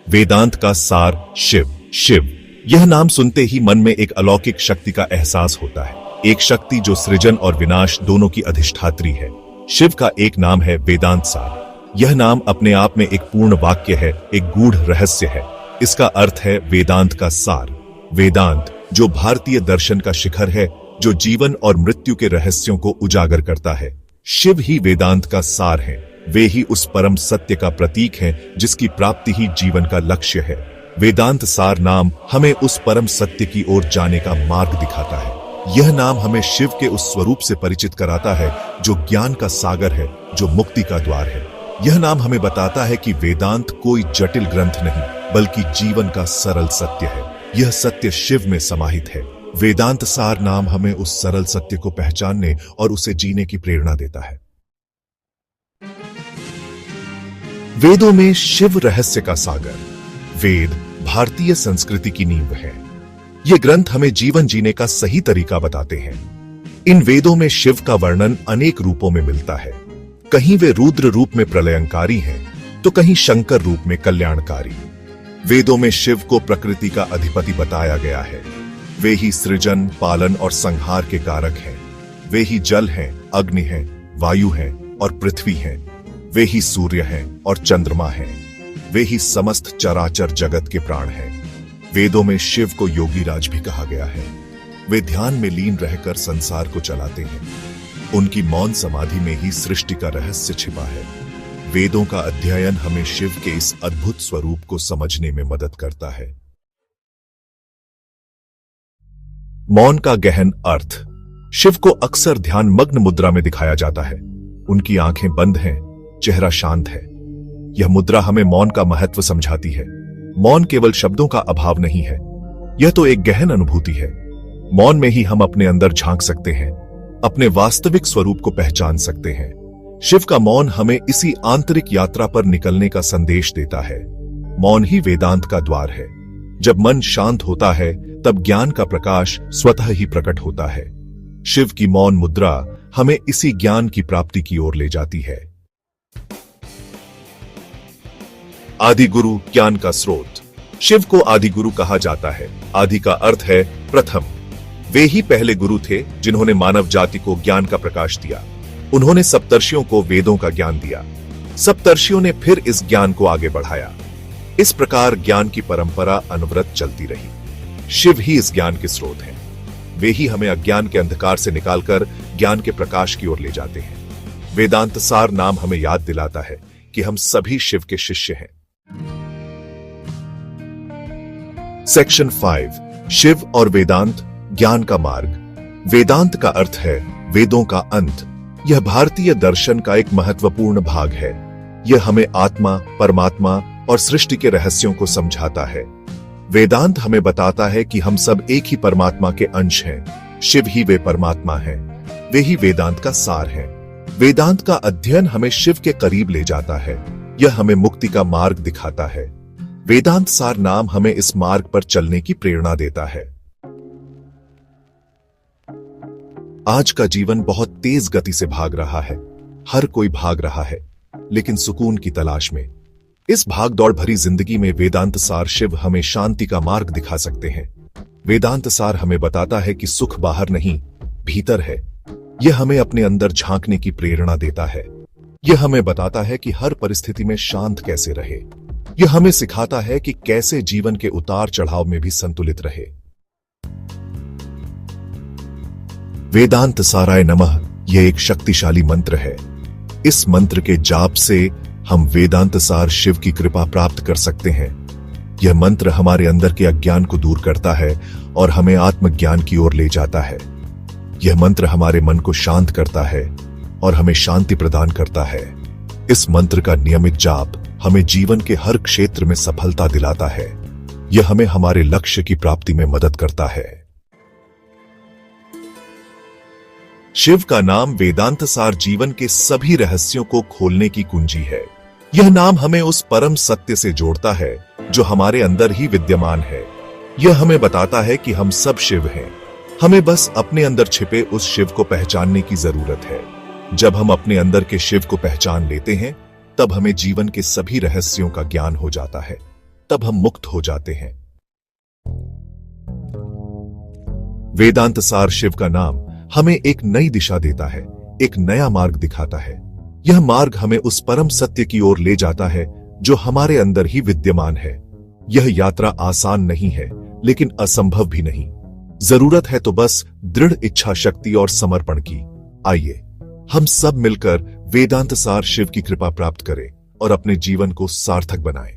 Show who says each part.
Speaker 1: वेदांत का सार शिव। शिव, यह नाम सुनते ही मन में एक अलौकिक शक्ति का एहसास होता है, एक शक्ति जो सृजन और विनाश दोनों की अधिष्ठात्री है। शिव का एक नाम है वेदांत सार। यह नाम अपने आप में एक पूर्ण वाक्य है, एक गूढ़ रहस्य है। इसका अर्थ है वेदांत का सार। वेदांत जो भारतीय दर्शन का शिखर है, जो जीवन और मृत्यु के रहस्यों को उजागर करता है। शिव ही वेदांत का सार है। वे ही उस परम सत्य का प्रतीक हैं जिसकी प्राप्ति ही जीवन का लक्ष्य है। वेदांत सार नाम हमें उस परम सत्य की ओर जाने का मार्ग दिखाता है। यह नाम हमें शिव के उस स्वरूप से परिचित कराता है जो ज्ञान का सागर है, जो मुक्ति का द्वार है। यह नाम हमें बताता है कि वेदांत कोई जटिल ग्रंथ नहीं, बल्कि जीवन का सरल सत्य है। यह सत्य शिव में समाहित है। वेदांत सार नाम हमें उस सरल सत्य को पहचानने और उसे जीने की प्रेरणा देता है। वेदों में शिव रहस्य का सागर। वेद भारतीय संस्कृति की नींव है। ये ग्रंथ हमें जीवन जीने का सही तरीका बताते हैं। इन वेदों में शिव का वर्णन अनेक रूपों में मिलता है। कहीं वे रुद्र रूप में प्रलयंकारी हैं, तो कहीं शंकर रूप में कल्याणकारी। वेदों में शिव को प्रकृति का अधिपति बताया गया है। वे ही सृजन, पालन और संहार के कारक हैं। वे ही जल हैं, अग्नि हैं, वायु हैं और पृथ्वी हैं। वे ही सूर्य हैं और चंद्रमा हैं। वे ही समस्त चराचर जगत के प्राण हैं। वेदों में शिव को योगीराज भी कहा गया है। वे ध्यान में लीन रहकर संसार को चलाते हैं। उनकी मौन समाधि में ही सृष्टि का रहस्य छिपा है। वेदों का अध्ययन हमें शिव के इस अद्भुत स्वरूप को समझने में मदद करता है। मौन का गहन अर्थ। शिव को अक्सर ध्यान मग्न मुद्रा में दिखाया जाता है। उनकी आंखें बंद हैं, चेहरा शांत है। यह मुद्रा हमें मौन का महत्व समझाती है। मौन केवल शब्दों का अभाव नहीं है, यह तो एक गहन अनुभूति है। मौन में ही हम अपने अंदर झांक सकते हैं, अपने वास्तविक स्वरूप को पहचान सकते हैं। शिव का मौन हमें इसी आंतरिक यात्रा पर निकलने का संदेश देता है। मौन ही वेदांत का द्वार है। जब मन शांत होता है, तब ज्ञान का प्रकाश स्वतः ही प्रकट होता है। शिव की मौन मुद्रा हमें इसी ज्ञान की प्राप्ति की ओर ले जाती है। आदि गुरु, ज्ञान का स्रोत। शिव को आदि गुरु कहा जाता है। आदि का अर्थ है प्रथम। वे ही पहले गुरु थे जिन्होंने मानव जाति को ज्ञान का प्रकाश दिया। उन्होंने सप्तर्षियों को वेदों का ज्ञान दिया। सप्तर्षियों ने फिर इस ज्ञान को आगे बढ़ाया। इस प्रकार ज्ञान की परंपरा अनवरत चलती रही। शिव ही इस ज्ञान के स्रोत हैं। वे ही हमें अज्ञान के अंधकार से निकालकर ज्ञान के प्रकाश की ओर ले जाते हैं। वेदांत सार नाम हमें याद दिलाता है कि हम सभी शिव के शिष्य हैं। सेक्शन 5, शिव और वेदांत, ज्ञान का मार्ग। वेदांत का अर्थ है वेदों का अंत। यह भारतीय दर्शन का एक महत्वपूर्ण भाग है। यह हमें आत्मा, परमात्मा और सृष्टि के रहस्यों को समझाता है। वेदांत हमें बताता है कि हम सब एक ही परमात्मा के अंश हैं। शिव ही वे परमात्मा हैं। वे ही वेदांत का सार हैं। वेदांत का अध्ययन हमें शिव के करीब ले जाता है। यह हमें मुक्ति का मार्ग दिखाता है। वेदांत सार नाम हमें इस मार्ग पर चलने की प्रेरणा देता है। आज का जीवन बहुत तेज गति से भाग रहा है। हर कोई भाग रहा है, लेकिन सुकून की तलाश में। इस भागदौड़ भरी जिंदगी में वेदांत सार शिव हमें शांति का मार्ग दिखा सकते हैं। वेदांत सार हमें बताता है कि सुख बाहर नहीं, भीतर है। यह हमें अपने अंदर झांकने की प्रेरणा देता है। यह हमें बताता है कि हर परिस्थिति में शांत कैसे रहे। यह हमें सिखाता है कि कैसे जीवन के उतार चढ़ाव में भी संतुलित रहे। वेदांत साराय नमः यह एक शक्तिशाली मंत्र है। इस मंत्र के जाप से हम वेदांत सार शिव की कृपा प्राप्त कर सकते हैं। यह मंत्र हमारे अंदर के अज्ञान को दूर करता है और हमें आत्मज्ञान की ओर ले जाता है। यह मंत्र हमारे मन को शांत करता है और हमें शांति प्रदान करता है। इस मंत्र का नियमित जाप हमें जीवन के हर क्षेत्र में सफलता दिलाता है। यह हमें हमारे लक्ष्य की प्राप्ति में मदद करता है। शिव का नाम वेदांत सार जीवन के सभी रहस्यों को खोलने की कुंजी है। यह नाम हमें उस परम सत्य से जोड़ता है जो हमारे अंदर ही विद्यमान है। यह हमें बताता है कि हम सब शिव हैं। हमें बस अपने अंदर छिपे उस शिव को पहचानने की जरूरत है। जब हम अपने अंदर के शिव को पहचान लेते हैं, तब हमें जीवन के सभी रहस्यों का ज्ञान हो जाता है। तब हम मुक्त हो जाते हैं। वेदांत सार शिव का नाम हमें एक नई दिशा देता है, एक नया मार्ग दिखाता है। यह मार्ग हमें उस परम सत्य की ओर ले जाता है जो हमारे अंदर ही विद्यमान है। यह यात्रा आसान नहीं है, लेकिन असंभव भी नहीं। जरूरत है तो बस दृढ़ इच्छा शक्ति और समर्पण की। आइए हम सब मिलकर वेदांत सार शिव की कृपा प्राप्त करें और अपने जीवन को सार्थक बनाएं।